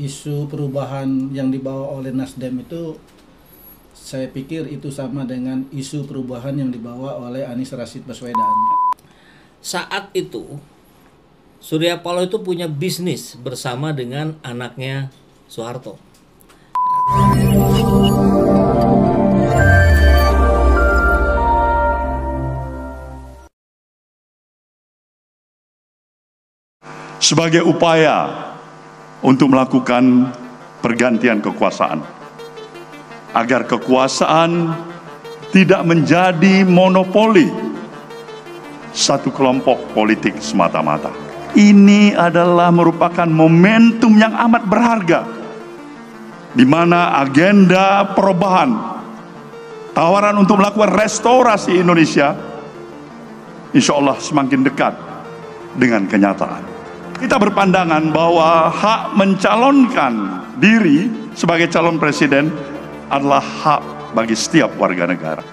isu perubahan yang dibawa oleh Nasdem itu saya pikir itu sama dengan isu perubahan yang dibawa oleh Anies Rashid Baswedan. Saat itu Surya Paloh itu punya bisnis bersama dengan anaknya Soeharto. Sebagai upaya untuk melakukan pergantian kekuasaan, agar kekuasaan tidak menjadi monopoli satu kelompok politik semata-mata. Ini adalah merupakan momentum yang amat berharga, di mana agenda perubahan, tawaran untuk melakukan restorasi Indonesia, insya Allah semakin dekat dengan kenyataan. Kita berpandangan bahwa hak mencalonkan diri sebagai calon presiden adalah hak bagi setiap warga negara.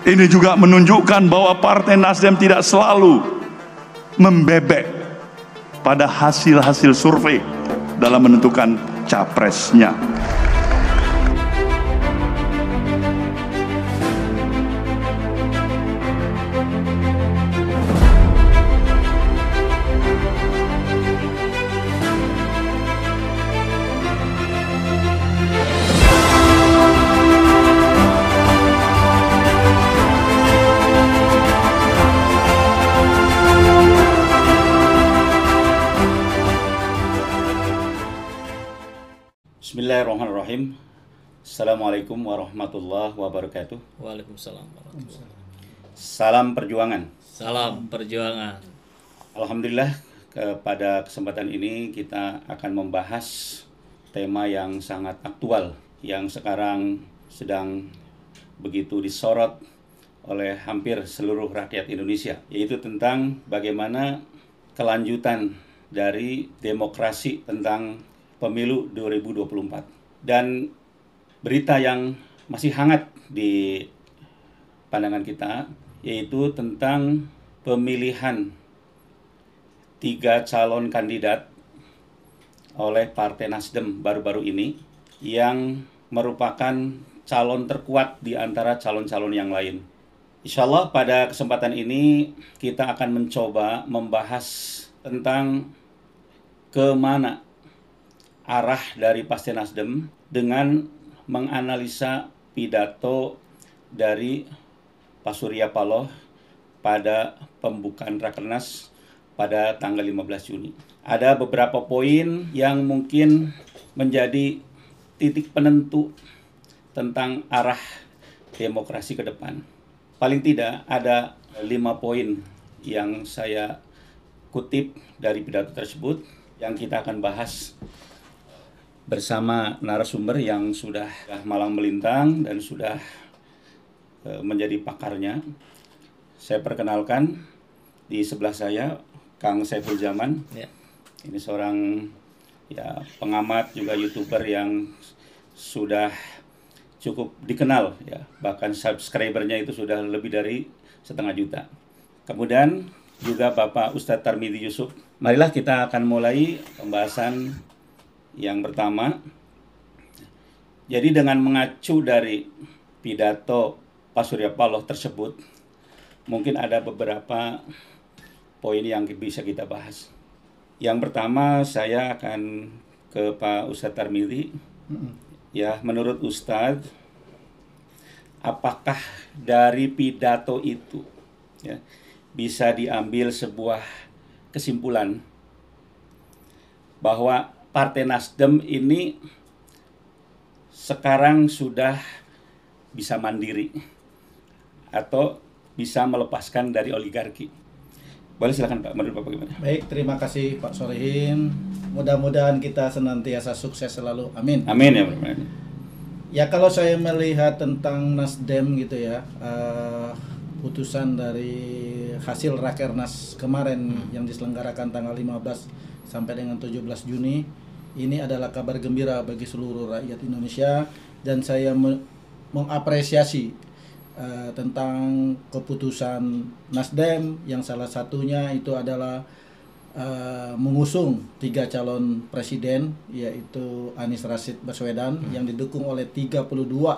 Ini juga menunjukkan bahwa Partai Nasdem tidak selalu membebek pada hasil-hasil survei dalam menentukan capresnya. Bismillahirrahmanirrahim. Assalamualaikum warahmatullahi wabarakatuh. Waalaikumsalam warahmatullahi wabarakatuh. Salam perjuangan. Salam perjuangan. Alhamdulillah, pada kesempatan ini kita akan membahas tema yang sangat aktual, yang sekarang sedang begitu disorot oleh hampir seluruh rakyat Indonesia, yaitu tentang bagaimana kelanjutan dari demokrasi tentang Pemilu 2024. Dan berita yang masih hangat di pandangan kita yaitu tentang pemilihan 3 calon kandidat oleh Partai Nasdem baru-baru ini yang merupakan calon terkuat di antara calon-calon yang lain. Insya Allah pada kesempatan ini kita akan mencoba membahas tentang kemana arah dari Partai Nasdem dengan menganalisa pidato dari Pak Surya Paloh pada pembukaan Rakernas pada tanggal 15 Juni. Ada beberapa poin yang mungkin menjadi titik penentu tentang arah demokrasi ke depan. Paling tidak ada 5 poin yang saya kutip dari pidato tersebut yang kita akan bahas bersama narasumber yang sudah malang melintang dan sudah menjadi pakarnya. Saya perkenalkan, di sebelah saya Kang Saiful Zaman. Ya. Ini seorang pengamat juga YouTuber yang sudah cukup dikenal ya, bahkan subscribernya itu sudah lebih dari 1,5 juta. Kemudian juga Bapak Ustadz Tarmidi Yusuf. Marilah kita akan mulai pembahasan yang pertama. Jadi dengan mengacu dari pidato Pak Surya Paloh tersebut, mungkin ada beberapa poin yang bisa kita bahas. Yang pertama, saya akan ke Pak Ustadz Tarmidi. Ya, menurut Ustadz, apakah dari pidato itu ya, bisa diambil sebuah kesimpulan bahwa Partai Nasdem ini sekarang sudah bisa mandiri atau bisa melepaskan dari oligarki? Boleh silakan Pak, menurut Bapak gimana? Baik, terima kasih Pak Sorehin. Mudah-mudahan kita senantiasa sukses selalu. Amin. Amin ya Bapak. Ya, kalau saya melihat tentang Nasdem gitu ya, putusan dari hasil Rakernas kemarin yang diselenggarakan tanggal 15 sampai dengan 17 Juni, ini adalah kabar gembira bagi seluruh rakyat Indonesia, dan saya mengapresiasi tentang keputusan Nasdem yang salah satunya itu adalah mengusung 3 calon presiden, yaitu Anies Rashid Baswedan yang didukung oleh 32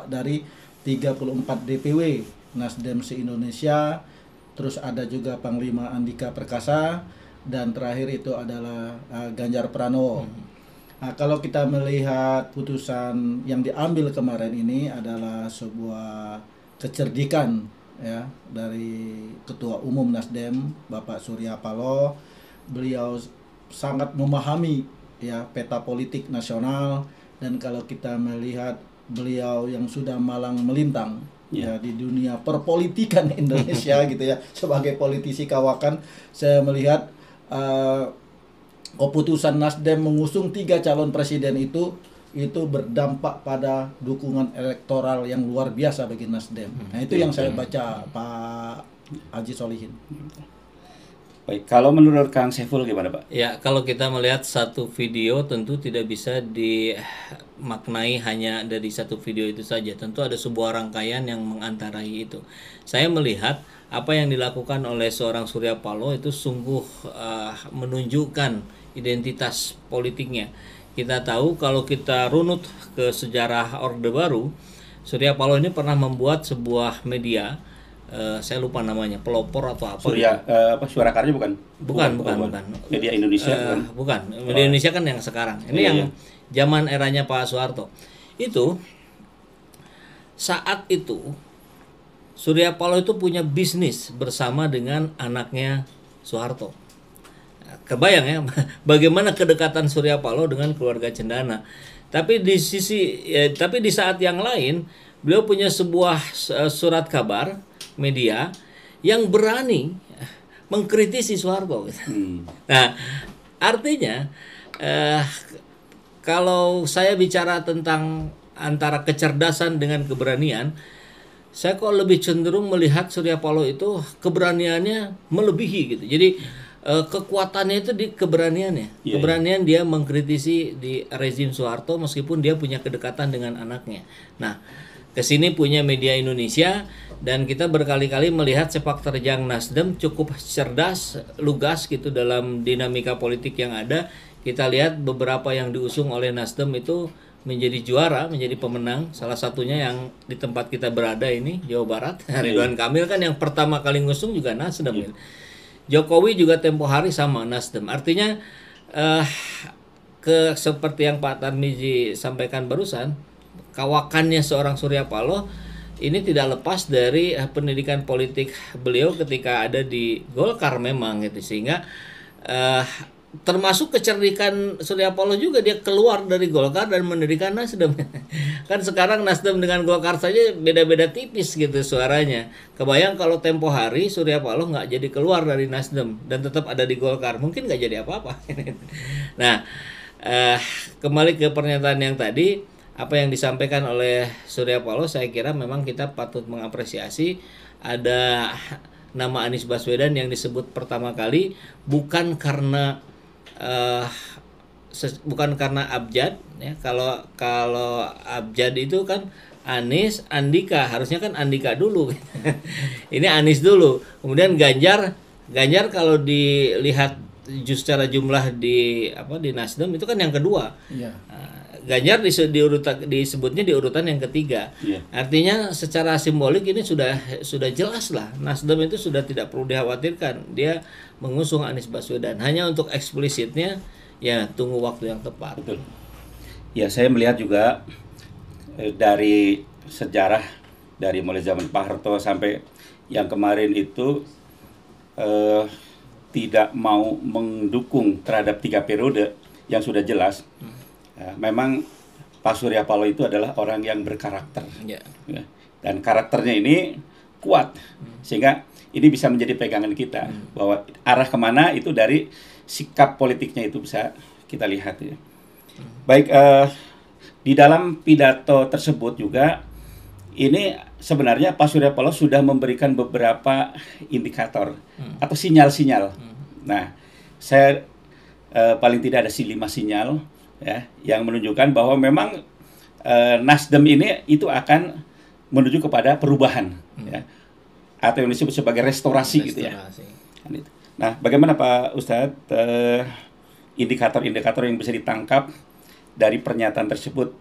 dari 34 DPW Nasdem se-Indonesia. Terus ada juga Panglima Andika Perkasa, dan terakhir itu adalah Ganjar Pranowo. Nah, kalau kita melihat putusan yang diambil kemarin ini adalah sebuah kecerdikan ya dari Ketua Umum Nasdem Bapak Surya Paloh. Beliau sangat memahami ya peta politik nasional, dan kalau kita melihat beliau yang sudah malang melintang ya di dunia perpolitikan Indonesia gitu ya, sebagai politisi kawakan, saya melihat keputusan Nasdem mengusung 3 calon presiden itu berdampak pada dukungan elektoral yang luar biasa bagi Nasdem. Nah, itu yang saya baca, Pak Haji Solihin. Baik, kalau menurut Kang Saiful gimana, Pak? Ya, kalau kita melihat satu video tentu tidak bisa dimaknai hanya dari satu video itu saja. Tentu ada sebuah rangkaian yang mengantarai itu. Saya melihat apa yang dilakukan oleh seorang Surya Paloh itu sungguh menunjukkan identitas politiknya. Kita tahu kalau kita runut ke sejarah Orde Baru, Surya Paloh ini pernah membuat sebuah media, saya lupa namanya, pelopor atau apa. Suara Karya bukan? Bukan. Media Indonesia bukan. Media Indonesia kan yang sekarang. Ini yang zaman eranya Pak Soeharto. Itu saat itu Surya Paloh itu punya bisnis bersama dengan anaknya Soeharto. Kebayang ya bagaimana kedekatan Surya Paloh dengan keluarga Cendana. Tapi di saat yang lain beliau punya sebuah surat kabar media yang berani mengkritisi Soeharto. Nah, artinya kalau saya bicara tentang antara kecerdasan dengan keberanian, saya kok lebih cenderung melihat Surya Paloh itu keberaniannya melebihi gitu. Jadi kekuatannya itu di keberaniannya. Keberanian dia mengkritisi di rezim Soeharto meskipun dia punya kedekatan dengan anaknya. Nah, kesini punya media Indonesia, dan kita berkali-kali melihat sepak terjang Nasdem cukup cerdas, lugas gitu dalam dinamika politik yang ada. Kita lihat beberapa yang diusung oleh Nasdem itu menjadi juara, menjadi pemenang. Salah satunya yang di tempat kita berada ini, Jawa Barat, Ridwan Kamil kan yang pertama kali ngusung juga Nasdem. Jokowi juga tempo hari sama Nasdem. Artinya seperti yang Pak Tarmizi sampaikan barusan, kawakannya seorang Surya Paloh ini tidak lepas dari pendidikan politik beliau ketika ada di Golkar memang gitu, sehingga termasuk kecerdikan Surya Paloh juga, dia keluar dari Golkar dan mendirikan Nasdem. Kan sekarang Nasdem dengan Golkar saja beda-beda tipis gitu suaranya. Kebayang kalau tempo hari Surya Paloh nggak jadi keluar dari Nasdem dan tetap ada di Golkar, mungkin nggak jadi apa-apa. Nah, kembali ke pernyataan yang tadi, apa yang disampaikan oleh Surya Paloh, saya kira memang kita patut mengapresiasi. Ada nama Anies Baswedan yang disebut pertama kali bukan karena Abjad ya. Kalau Abjad itu kan Anies, Andika, harusnya kan Andika dulu. Ini Anies dulu, kemudian Ganjar kalau dilihat secara jumlah di Nasdem itu kan yang kedua. Ganjar disebutnya di urutan yang ketiga. Artinya secara simbolik ini sudah jelas lah, Nasdem itu sudah tidak perlu dikhawatirkan dia mengusung Anies Baswedan. Hanya untuk eksplisitnya ya tunggu waktu yang tepat. Betul. Ya, saya melihat juga dari sejarah dari mulai zaman Pak Harto sampai yang kemarin itu tidak mau mendukung terhadap 3 periode yang sudah jelas. Memang Pak Surya Paloh itu adalah orang yang berkarakter, dan karakternya ini kuat, sehingga ini bisa menjadi pegangan kita bahwa arah kemana itu dari sikap politiknya itu bisa kita lihat. Baik, di dalam pidato tersebut juga ini sebenarnya Pak Surya Paloh sudah memberikan beberapa indikator atau sinyal-sinyal. Nah, saya paling tidak ada 5 sinyal ya, yang menunjukkan bahwa memang Nasdem ini itu akan menuju kepada perubahan, ya, atau yang disebut sebagai restorasi. Gitu ya. Nah, bagaimana Pak Ustadz indikator-indikator yang bisa ditangkap dari pernyataan tersebut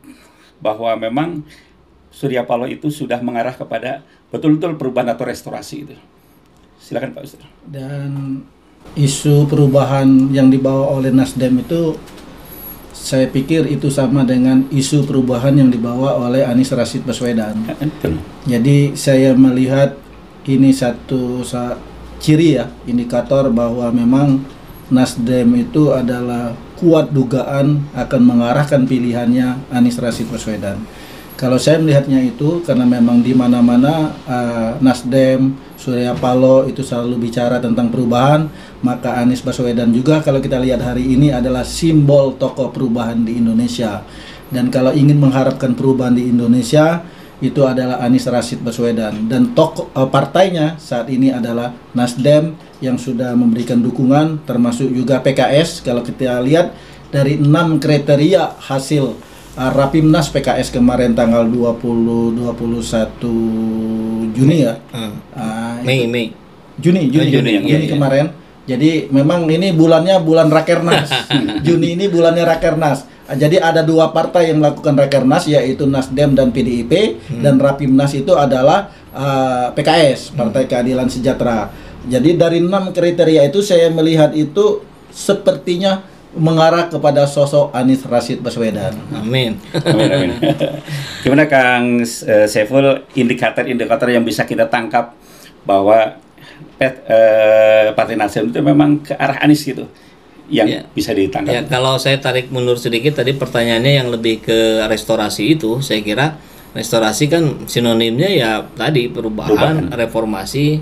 bahwa memang Surya Paloh itu sudah mengarah kepada betul-betul perubahan atau restorasi itu? Silakan Pak Ustadz. Dan isu perubahan yang dibawa oleh Nasdem itu saya pikir itu sama dengan isu perubahan yang dibawa oleh Anies Rashid Baswedan. Jadi saya melihat ini satu ciri ya, indikator bahwa memang Nasdem itu adalah kuat dugaan akan mengarahkan pilihannya Anies Rashid Baswedan. Kalau saya melihatnya itu karena memang di mana-mana Nasdem, Surya Paloh itu selalu bicara tentang perubahan, maka Anies Baswedan juga kalau kita lihat hari ini adalah simbol tokoh perubahan di Indonesia. Dan kalau ingin mengharapkan perubahan di Indonesia itu adalah Anies Rashid Baswedan, dan tokoh partainya saat ini adalah Nasdem yang sudah memberikan dukungan, termasuk juga PKS. Kalau kita lihat dari 6 kriteria hasil Rapimnas PKS kemarin tanggal 21 Juni ya. Mei. Juni kemarin. Jadi memang ini bulannya bulan Rakernas. Juni ini bulannya Rakernas. Jadi ada 2 partai yang melakukan Rakernas, yaitu Nasdem dan PDIP, dan Rapimnas itu adalah PKS, Partai Keadilan Sejahtera. Jadi dari 6 kriteria itu saya melihat itu sepertinya mengarah kepada sosok Anies Rashid Baswedan. Amin. Amin. Gimana Kang Saiful, indikator-indikator yang bisa kita tangkap bahwa Partai Nasdem itu memang ke arah Anies gitu, yang bisa ditangkap? Ya, kalau saya tarik mundur sedikit tadi pertanyaannya yang lebih ke restorasi itu, saya kira restorasi kan sinonimnya ya tadi perubahan. Reformasi,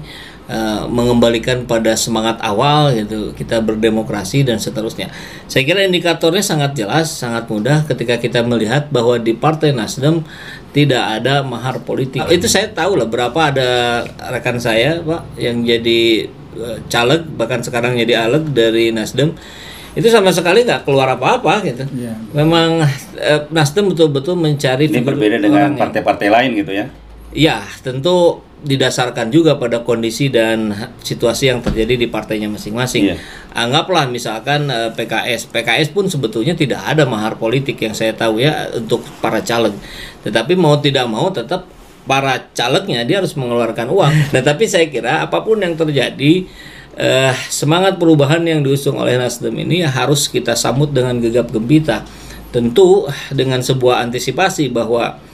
mengembalikan pada semangat awal gitu, kita berdemokrasi dan seterusnya. Saya kira indikatornya sangat jelas, sangat mudah ketika kita melihat bahwa di Partai Nasdem tidak ada mahar politik. Itu saya tahu lah, berapa ada rekan saya Pak yang jadi caleg, bahkan sekarang jadi aleg dari Nasdem, itu sama sekali nggak keluar apa-apa gitu. Memang Nasdem betul-betul mencari ini berbeda dengan partai-partai lain gitu ya. Ya, tentu didasarkan juga pada kondisi dan situasi yang terjadi di partainya masing-masing. Anggaplah misalkan PKS pun sebetulnya tidak ada mahar politik yang saya tahu ya untuk para caleg. Tetapi mau tidak mau tetap para calegnya dia harus mengeluarkan uang. Nah, tapi saya kira apapun yang terjadi, semangat perubahan yang diusung oleh Nasdem ini harus kita sambut dengan gegap gempita. Tentu dengan sebuah antisipasi bahwa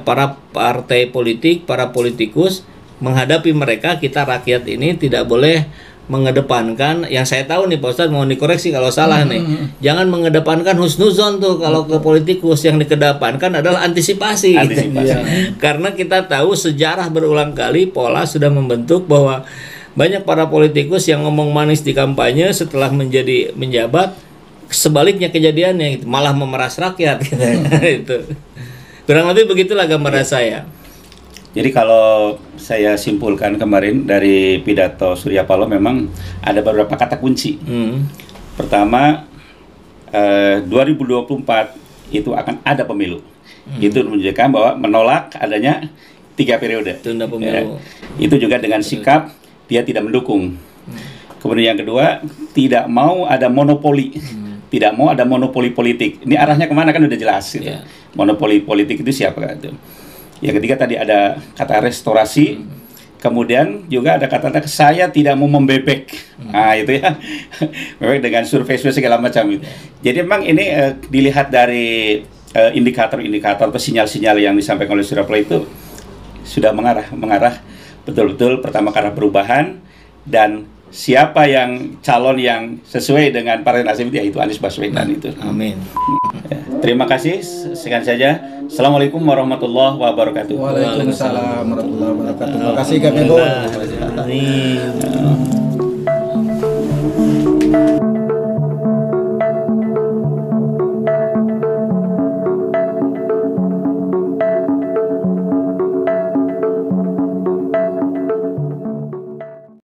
para partai politik, para politikus menghadapi mereka, kita rakyat ini tidak boleh mengedepankan, yang saya tahu nih Pak Ustadz, mau dikoreksi kalau salah nih, jangan mengedepankan husnuzon tuh kalau ke politikus, yang dikedepankan adalah antisipasi. Karena kita tahu sejarah berulang kali pola sudah membentuk bahwa banyak para politikus yang ngomong manis di kampanye, setelah menjabat sebaliknya kejadiannya gitu, malah memeras rakyat gitu. Itu kurang lebih begitulah gambaran saya. Jadi kalau saya simpulkan kemarin dari pidato Surya Paloh, memang ada beberapa kata kunci. Pertama, 2024 itu akan ada pemilu. Itu menunjukkan bahwa menolak adanya 3 periode. Tunda pemilu. Itu juga dengan sikap dia tidak mendukung. Kemudian yang kedua, tidak mau ada monopoli. Tidak mau ada monopoli politik. Ini arahnya kemana kan udah jelas gitu. Monopoli politik itu siapa gitu. Yang ketiga tadi ada kata restorasi. Kemudian juga ada kata saya tidak mau membebek. Nah itu ya. Memang dengan survei segala macam itu. Jadi memang ini dilihat dari indikator-indikator atau sinyal-sinyal yang disampaikan oleh Surya Paloh itu sudah mengarah betul-betul pertama ke arah perubahan, dan siapa yang calon yang sesuai dengan Partai Nasdem itu Anies Baswedan itu. Amin. Terima kasih, sekian saja. Assalamualaikum warahmatullahi wabarakatuh. Waalaikumsalam warahmatullahi wabarakatuh. Terima kasih Kak Bego.